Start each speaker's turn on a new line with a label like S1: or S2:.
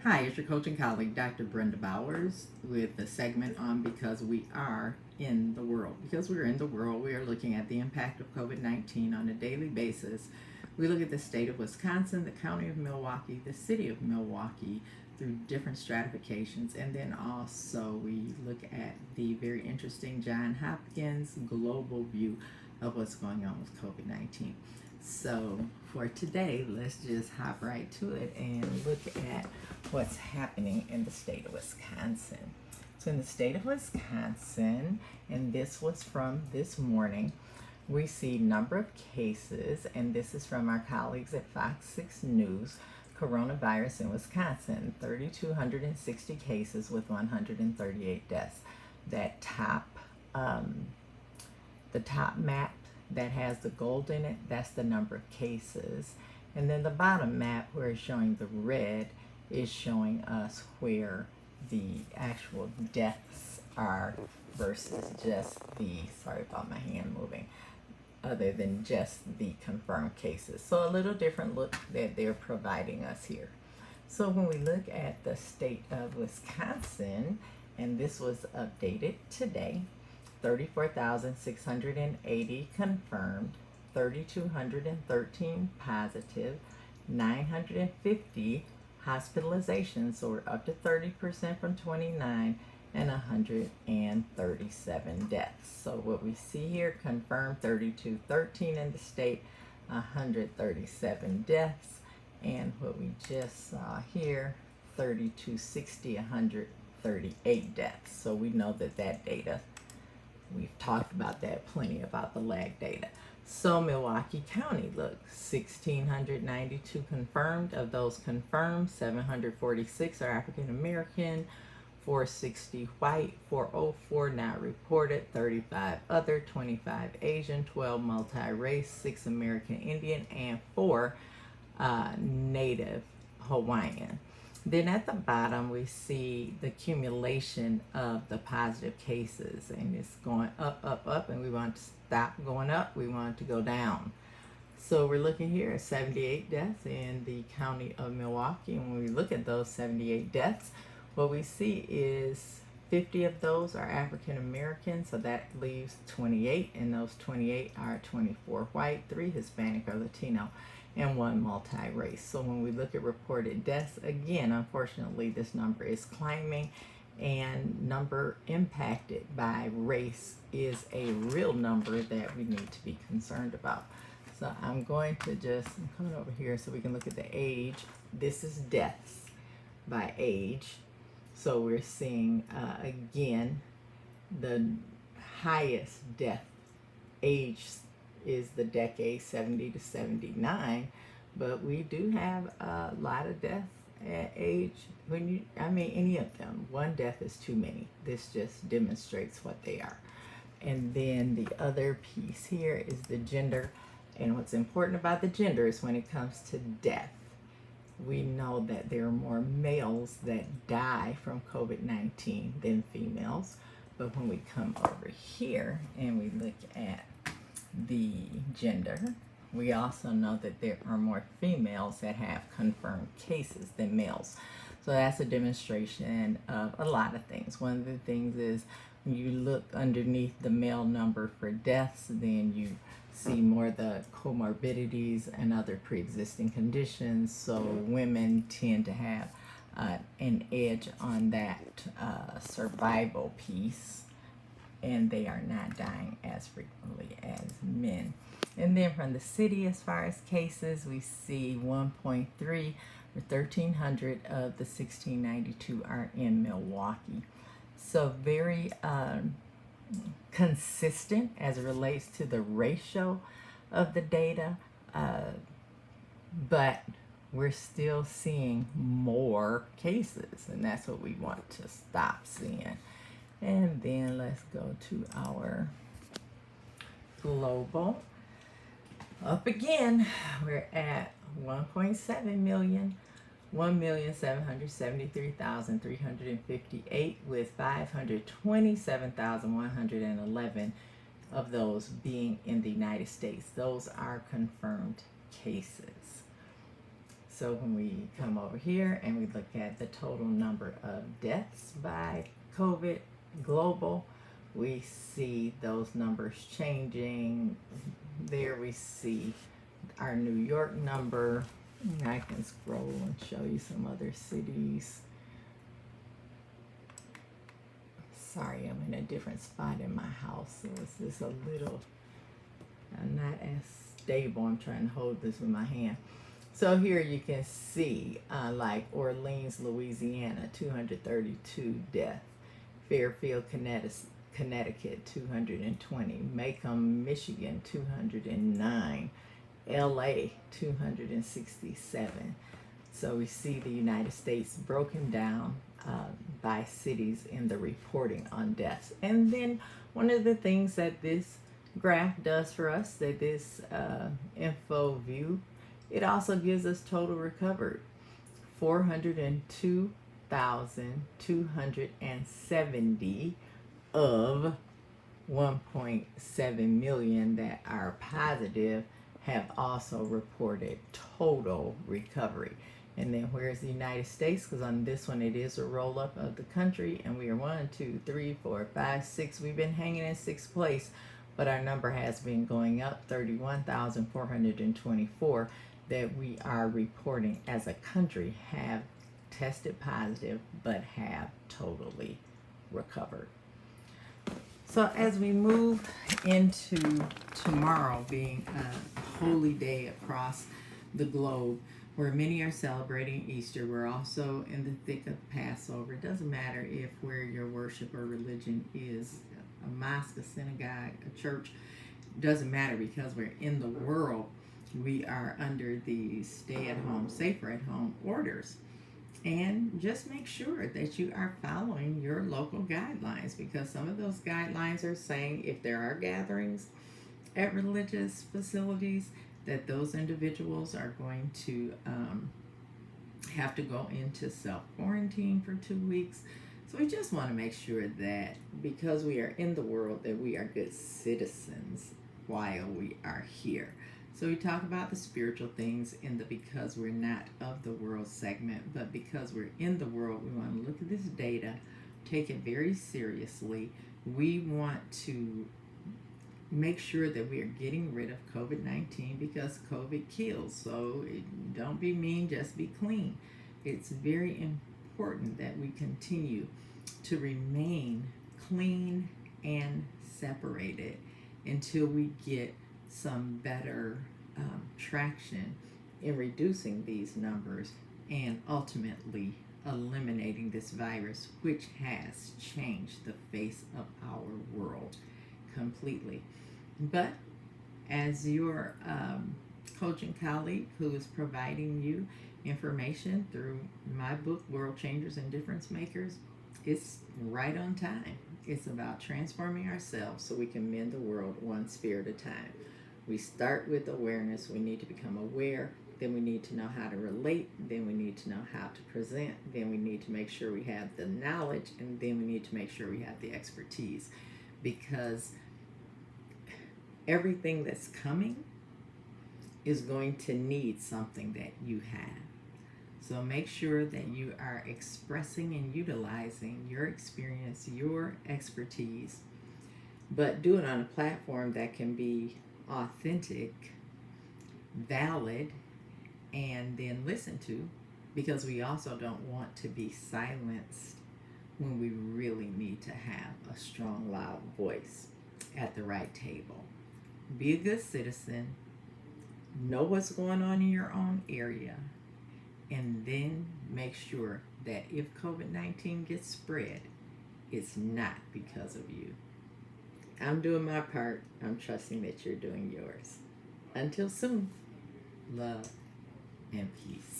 S1: Hi, it's your coach and colleague, Dr. Brenda Bowers, with a segment on Because We Are in the World. Because we're in the world, we are looking at the impact of COVID-19 on a daily basis. We look at the state of Wisconsin, the county of Milwaukee, the city of Milwaukee through different stratifications, and then also we look at the very interesting Johns Hopkins global view of what's going on with COVID-19. So for today, let's just hop right to it and look at what's happening in the state of Wisconsin. So in the state of Wisconsin, and this was from this morning, we see number of cases, and this is from our colleagues at Fox 6 News, coronavirus in Wisconsin, 3,260 cases with 138 deaths. That the top map that has the gold in it, that's the number of cases. And then the bottom map where it's showing the red is showing us where the actual deaths are versus just the, sorry about my hand moving, other than just the confirmed cases. So a little different look that they're providing us here. So when we look at the state of Wisconsin, and this was updated today, 34,680 confirmed, 3,213 positive, 950 hospitalizations, so we're up to 30% from 29, and 137 deaths. So what we see here, confirmed 3,213 in the state, 137 deaths, and what we just saw here, 3,260, 138 deaths. So we know that data, we've talked about that plenty, about the lag data. So Milwaukee County, look, 1,692 confirmed. Of those confirmed, 746 are African American, 460 white, 404 not reported, 35 other, 25 Asian, 12 multi-race, 6 American Indian, and 4 Native Hawaiian. Then at the bottom, we see the accumulation of the positive cases, and it's going up, up, up, and we want to stop going up. We want it to go down. So we're looking here at 78 deaths in the county of Milwaukee. And when we look at those 78 deaths, what we see is 50 of those are African American, so that leaves 28, and those 28 are 24 white, 3 Hispanic or Latino, and 1 multi-race. So when we look at reported deaths, again, unfortunately, this number is climbing, and number impacted by race is a real number that we need to be concerned about. So I'm going to I'm coming over here so we can look at the age. This is deaths by age. So we're seeing, again, the highest death age is the decade 70 to 79, but we do have a lot of deaths at age, any of them. One death is too many. This just demonstrates what they are. And then the other piece here is the gender. And what's important about the gender is when it comes to death, we know that there are more males that die from COVID-19 than females. But when we come over here and we look at the gender, we also know that there are more females that have confirmed cases than males. So that's a demonstration of a lot of things. One of the things is when you look underneath the male number for deaths, then you see more of the comorbidities and other pre-existing conditions. So women tend to have an edge on that survival piece, and they are not dying as frequently as men. And then from the city, as far as cases, we see 1.3 or 1,300 of the 1,692 are in Milwaukee. So very consistent as it relates to the ratio of the data, but we're still seeing more cases, and that's what we want to stop seeing. And then let's go to our global. Up again, we're at 1.7 million, 1,773,358 with 527,111 of those being in the United States. Those are confirmed cases. So when we come over here and we look at the total number of deaths by COVID global, we see those numbers changing. There we see our New York number. I can scroll and show you some other cities. Sorry, I'm in a different spot in my house, so it's just a little not as stable. I'm trying to hold this with my hand. So here you can see like Orleans, Louisiana, 232 deaths. Fairfield, Connecticut, 220. Macomb, Michigan, 209. LA, 267. So we see the United States broken down by cities in the reporting on deaths. And then one of the things that this graph does for us, that this info view, it also gives us total recovered. 402,270 of 1.7 million that are positive have also reported total recovery. And then where's the United States? Because on this one it is a roll up of the country, and we are 1, 2, 3, 4, 5, 6. We've been hanging in 6th place, but our number has been going up. 31,424 that we are reporting as a country have tested positive but have totally recovered. So as we move into tomorrow being a holy day across the globe, where many are celebrating Easter, we're also in the thick of Passover. It doesn't matter if where your worship or religion is, a mosque, a synagogue, a church, it doesn't matter, because we're in the world. We are under the stay-at-home, safer-at-home orders. And just make sure that you are following your local guidelines, because some of those guidelines are saying if there are gatherings at religious facilities, that those individuals are going to have to go into self-quarantine for 2 weeks. So we just want to make sure that because we are in the world, that we are good citizens while we are here. So we talk about the spiritual things in the because we're not of the world segment, but because we're in the world, we want to look at this data, take it very seriously. We want to make sure that we are getting rid of COVID-19, because COVID kills. So don't be mean, just be clean. It's very important that we continue to remain clean and separated until we get some better traction in reducing these numbers and ultimately eliminating this virus, which has changed the face of our world completely. But as your coaching colleague who is providing you information through my book, World Changers and Difference Makers, it's right on time. It's about transforming ourselves so we can mend the world one sphere at a time. We start with awareness. We need to become aware. Then we need to know how to relate. Then we need to know how to present. Then we need to make sure we have the knowledge. And then we need to make sure we have the expertise. Because everything that's coming is going to need something that you have. So make sure that you are expressing and utilizing your experience, your expertise, but do it on a platform that can be authentic, valid, and then listened to, because we also don't want to be silenced when we really need to have a strong, loud voice at the right table. Be a good citizen, know what's going on in your own area, and then make sure that if COVID-19 gets spread, it's not because of you. I'm doing my part. I'm trusting that you're doing yours. Until soon, love and peace.